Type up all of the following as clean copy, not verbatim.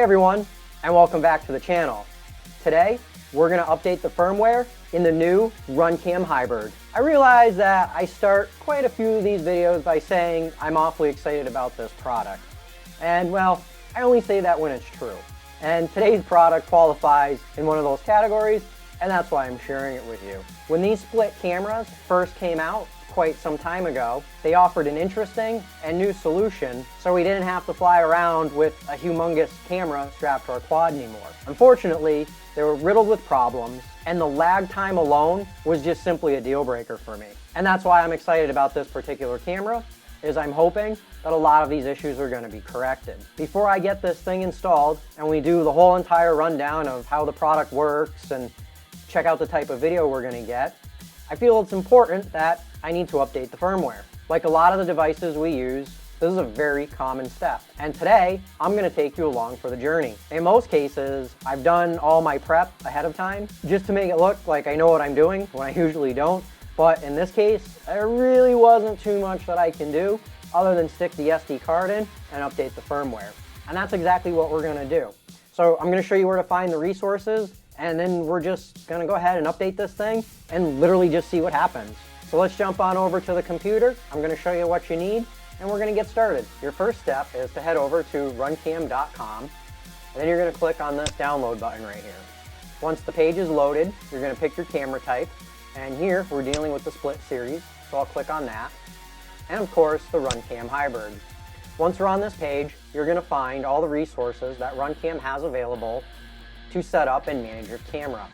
Hey everyone, and welcome back to the channel. Today, we're going to update the firmware in the new RunCam Hybird. I realize that I start quite a few of these videos by saying I'm awfully excited about this product. And well, I only say that when it's true. And today's product qualifies in one of those categories, and that's why I'm sharing it with you. When these split cameras first came out, quite some time ago, they offered an interesting and new solution so we didn't have to fly around with a humongous camera strapped to our quad anymore. Unfortunately, they were riddled with problems, and the lag time alone was just simply a deal breaker for me. And that's why I'm excited about this particular camera, is I'm hoping that a lot of these issues are going to be corrected. Before I get this thing installed and we do the whole entire rundown of how the product works and check out the type of video we're going to get, I feel it's important that I need to update the firmware. Like a lot of the devices we use, this is a very common step. And today, I'm going to take you along for the journey. In most cases, I've done all my prep ahead of time just to make it look like I know what I'm doing when I usually don't. But in this case, there really wasn't too much that I can do other than stick the SD card in and update the firmware. And that's exactly what we're going to do. So I'm going to show you where to find the resources, and then we're just going to go ahead and update this thing and literally just see what happens. So let's jump on over to the computer. I'm going to show you what you need, and we're going to get started. Your first step is to head over to runcam.com, and then you're going to click on this download button right here. Once the page is loaded, you're going to pick your camera type, and here we're dealing with the split series, so I'll click on that, and of course the RunCam Hybird. Once we're on this page, you're going to find all the resources that RunCam has available to set up and manage your camera.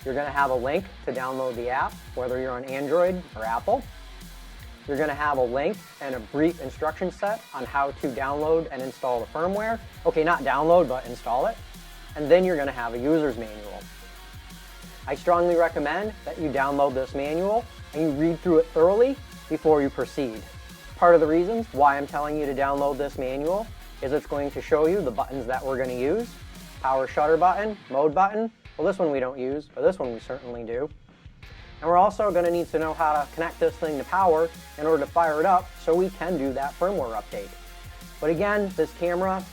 You're going to have a link to download the app, whether you're on Android or Apple. You're going to have a link and a brief instruction set on how to download and install the firmware. Okay, not download, but install it. And then you're going to have a user's manual. I strongly recommend that you download this manual and you read through it thoroughly before you proceed. Part of the reasons why I'm telling you to download this manual is it's going to show you the buttons that we're going to use. Power shutter button, mode button. Well, this one we don't use, but this one we certainly do. And we're also going to need to know how to connect this thing to power in order to fire it up so we can do that firmware update. But again, this camera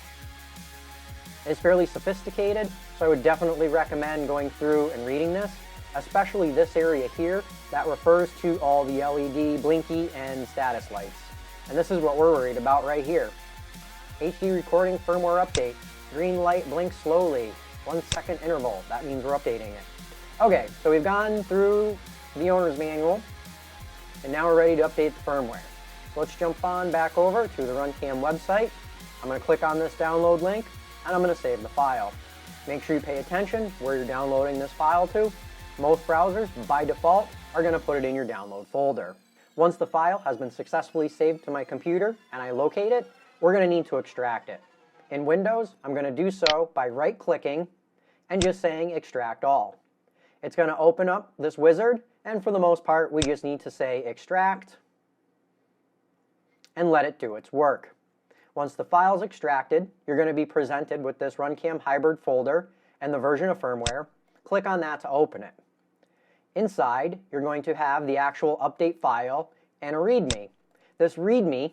is fairly sophisticated, so I would definitely recommend going through and reading this, especially this area here that refers to all the LED, blinky, and status lights. And this is what we're worried about right here. HD recording firmware update. Green light blinks slowly. 1 second interval. That means we're updating it. Okay, so we've gone through the owner's manual, and now we're ready to update the firmware. So let's jump on back over to the RunCam website. I'm going to click on this download link, and I'm going to save the file. Make sure you pay attention where you're downloading this file to. Most browsers, by default, are going to put it in your download folder. Once the file has been successfully saved to my computer and I locate it, we're going to need to extract it. In Windows, I'm going to do so by right-clicking and just saying Extract All. It's going to open up this wizard, and for the most part, we just need to say Extract and let it do its work. Once the file is extracted, you're going to be presented with this RunCam Hybird folder and the version of firmware. Click on that to open it. Inside, you're going to have the actual update file and a README. This README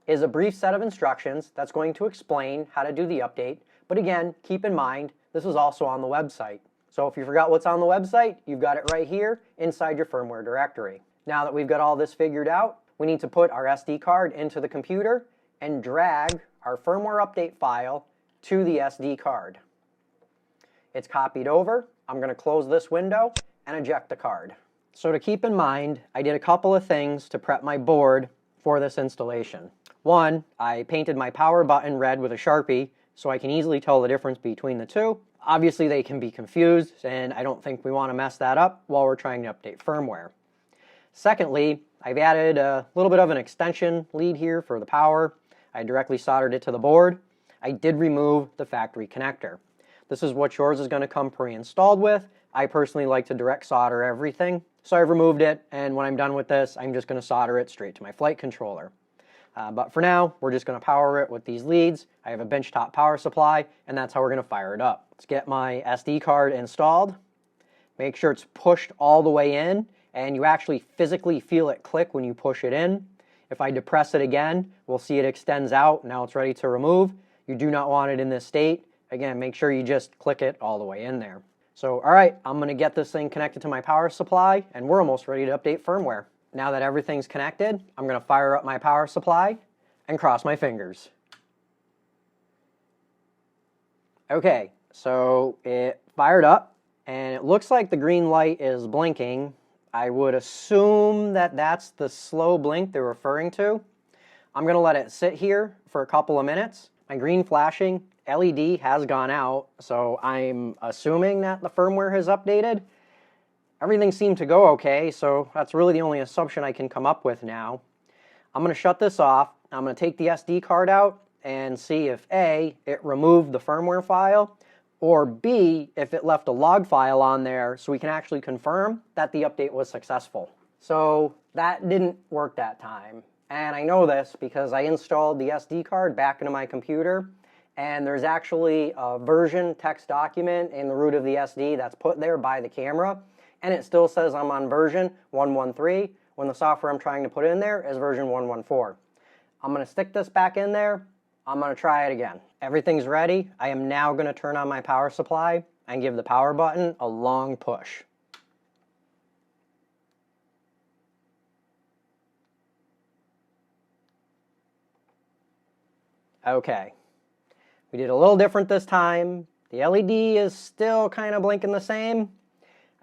is a brief set of instructions that's going to explain how to do the update. But again, keep in mind, this is also on the website. So if you forgot what's on the website, you've got it right here inside your firmware directory. Now that we've got all this figured out, we need to put our SD card into the computer and drag our firmware update file to the SD card. It's copied over. I'm going to close this window and eject the card. So to keep in mind, I did a couple of things to prep my board for this installation. One, I painted my power button red with a Sharpie so I can easily tell the difference between the two. Obviously they can be confused, and I don't think we want to mess that up while we're trying to update firmware. Secondly, I've added a little bit of an extension lead here for the power. I directly soldered it to the board. I did remove the factory connector. This is what yours is going to come pre-installed with. I personally like to direct solder everything, so I've removed it, and when I'm done with this, I'm just going to solder it straight to my flight controller. But for now, we're just going to power it with these leads. I have a benchtop power supply, and that's how we're going to fire it up. Let's get my SD card installed. Make sure it's pushed all the way in, and you actually physically feel it click when you push it in. If I depress it again, we'll see it extends out. Now it's ready to remove. You do not want it in this state. Again, make sure you just click it all the way in there. So, all right, I'm gonna get this thing connected to my power supply, and we're almost ready to update firmware. Now that everything's connected, I'm gonna fire up my power supply and cross my fingers. Okay, so it fired up, and it looks like the green light is blinking. I would assume that that's the slow blink they're referring to. I'm gonna let it sit here for a couple of minutes. My green flashing LED has gone out, so I'm assuming that the firmware has updated. Everything seemed to go okay, so that's really the only assumption I can come up with now. I'm gonna shut this off. I'm gonna take the SD card out and see if A, it removed the firmware file, or B, if it left a log file on there so we can actually confirm that the update was successful. So that didn't work that time. And I know this because I installed the SD card back into my computer, and there's actually a version text document in the root of the SD that's put there by the camera, and it still says I'm on version 113 when the software I'm trying to put in there is version 114. I'm going to stick this back in there. I'm going to try it again. Everything's ready. I am now going to turn on my power supply and give the power button a long push. Okay, we did a little different this time. The LED is still kind of blinking the same.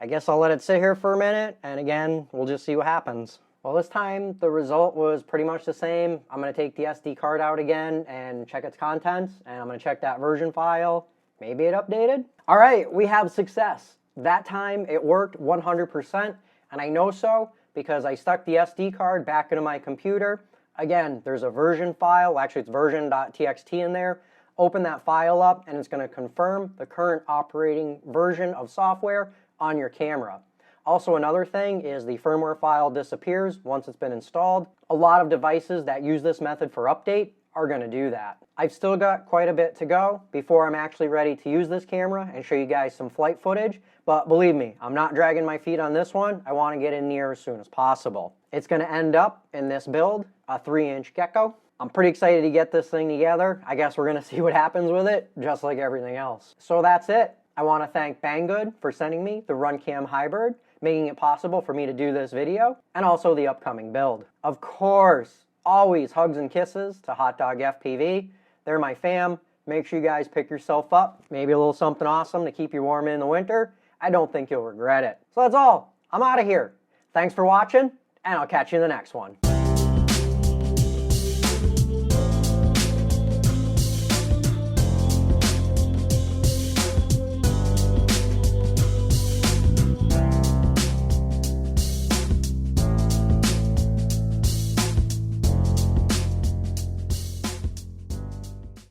I guess I'll let it sit here for a minute, and again, we'll just see what happens. Well, this time the result was pretty much the same. I'm going to take the SD card out again and check its contents, and I'm going to check that version file. Maybe it updated. All right, we have success. That time it worked 100%, and I know so because I stuck the SD card back into my computer. Again, there's a version file, actually it's version.txt in there. Open that file up and it's going to confirm the current operating version of software on your camera. Also, another thing is the firmware file disappears once it's been installed. A lot of devices that use this method for update are going to do that. I've still got quite a bit to go before I'm actually ready to use this camera and show you guys some flight footage, but believe me, I'm not dragging my feet on this one. I want to get in near as soon as possible. It's going to end up in this build, a 3-inch gecko. I'm pretty excited to get this thing together. I guess we're going to see what happens with it, just like everything else. So that's it. I want to thank Banggood for sending me the RunCam Hybird, making it possible for me to do this video, and also the upcoming build. Of course, always hugs and kisses to HotDog FPV. They're my fam. Make sure you guys pick yourself up. Maybe a little something awesome to keep you warm in the winter. I don't think you'll regret it. So that's all. I'm out of here. Thanks for watching, and I'll catch you in the next one.